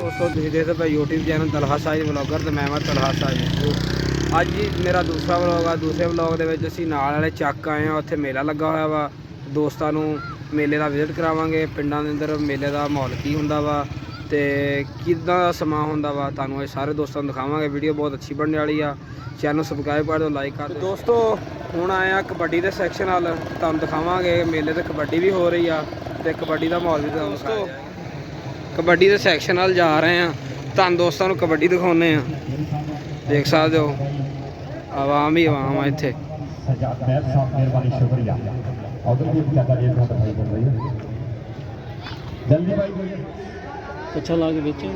दोस्तों तुम देखते पे YouTube channel Talha Shahid vlogger तो मैं तलहा साहिद। अज मेरा दूसरा व्लॉग आ। दूसरे व्लॉग के असीं नाल वाले चक आए हैं, उत्थे मेला लगा होया वा। दोस्तां नूं मेले का विजिट करावांगे, पिंडां दे अंदर मेले का माहौल की हुंदा वा ते किदां दा समां हुंदा वा, तुहानूं अज सारे दोस्तां नूं दिखावांगे। वीडियो बहुत अच्छी बनने वाली आ। चैनल सबसक्राइब कर दो, लाइक कर दो। दोस्तों हुण आए आ कबड्डी के सैक्शन वाल, तुहानूं दिखावांगे मेले ते कबड्डी भी हो रही आ ते कबड्डी का माहौल भी तुहानूं दिखाया जाएगा। कबड्डी के सैक्शन वाल जा रहे हैं, तुहानूं दोस्तों नूं कबड्डी दिखाउने आ। देख सकते हो आवाम ही आवाम है इत्थे। अच्छा ला के बेचे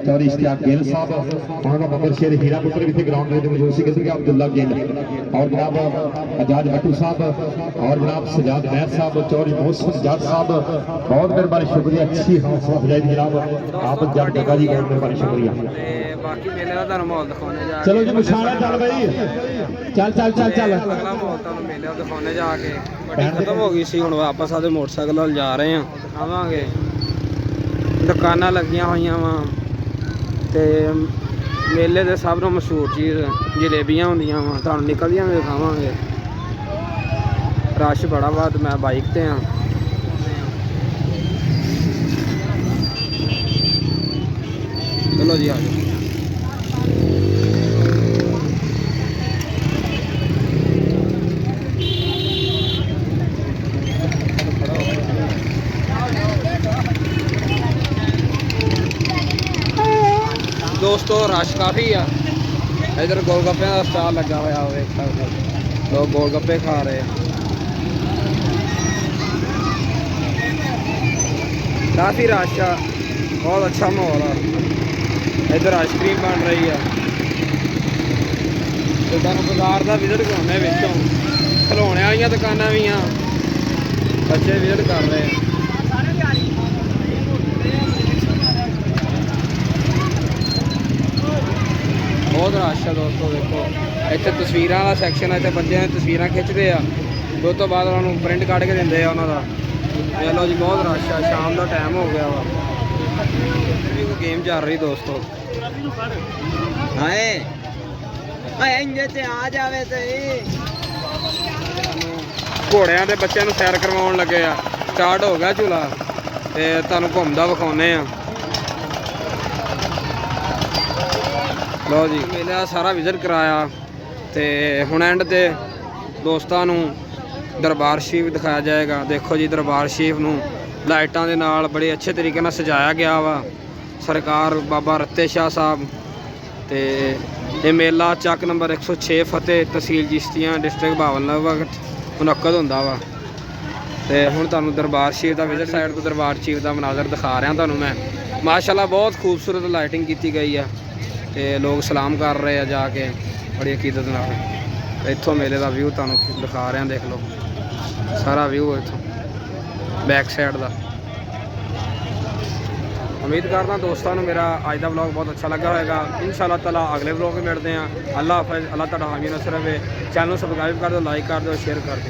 चौधरी इश्तियाक गिल साहब मगर शेर हीरा पुत्र भी ग्राउंड में मौजूद सी अब्दुल्ला गिल और जनाब आजाद भट्टू साहब और जनाब सजाद महर साहब, चौधरी मोहसिन जाट साहब, बहुत मेहरबानी शुक्रिया। अच्छी हौसला अफजाई जनाब आप जग जगह जी, बहुत मेहरबानी शुक्रिया। बाकी मेले का तुहानूं माहौल दिखाने जा चलो जी मुशारा चल भाई, चल चल चल चल अगला माहौल तुहानूं मेले का दिखाने जाके। कबड्डी खत्म हो गई सी, हुण वापस आदे मोटरसाइकिल वाल जा रहे हैं, दिखावांगे। दुकानां लगियां होईयां वा ते मेले दे सब नूं मशहूर चीज़ जलेबियां होंदियां वा, तुहानूं निकलदियां भी दिखावांगे। रश बड़ा वा ते मैं बाइक ते हाँ। चलो जी आ जाओ। दोस्तों रश काफ़ी आ, इधर गोलगप्पे का स्टाल लगा हुआ, देख सकते हो लोग गोलगप्पे खा रहे हैं। काफ़ी रश आ, बहुत अच्छा माहौल है। इधर आइसक्रीम बन रही है, तो तुहानूं बाजार का विजिट कराने विचों खिलौने वाली दुकानां भी हैं, बच्चे विजिट कर रहे हैं। बहुत रश है दोस्तों, देखो इतने तस्वीर वाला सैक्शन है, इतने बच्चे तस्वीर खिंचते हैं, उस तो बाद उन्होंने प्रिंट कढ़ के देंगे उन्होंने। चलो जी बहुत रश है, शाम का टाइम हो गया वा, भी कोई गेम चल रही दोस्तों। घोड़िया के बच्चों को सैर करवाउण लगे आ, स्टार्ट हो गया झूला ते तुहानूं घुमदा विखाउने आ। लो जी मेले का सारा विजिट कराया तो हुण एंड ते दोस्तां नूं दरबार शरीफ दिखाया जाएगा। देखो जी दरबार शरीफ नूं लाइटां दे नाल बड़े अच्छे तरीके नाल सजाया गया वा। सरकार बाबा रत्ते शाह साहब ते ये मेला चक नंबर 106 फतेह तहसील चिश्तियां डिस्ट्रिक्ट भावलनगर मुनक्कद हुंदा वा। ते हुण तुहानूं दरबार शरीफ का विजिट साइड तो दरबार शरीफ का मनाजर दिखा रहा तुहानूं मैं। माशाअल्लाह बहुत खूबसूरत लाइटिंग की गई है ते लोग सलाम कर रहे हैं जाके बड़ी अकीदत नाल। इत्थों मेले का व्यू तुहानूं दिखा रहा, देख लो सारा व्यू इत्थों बैक साइड का। उम्मीद करदा दोस्तों नूं मेरा अज का व्लॉग बहुत अच्छा लगा होगा। इंशाअल्लाह ताला अगले व्लॉग में मिलते हैं। अल्लाह हाफिज़, अल्लाह तुहाडा हामी नसर रहे। चैनल सबसक्राइब कर दो, लाइक कर दो, शेयर कर दो।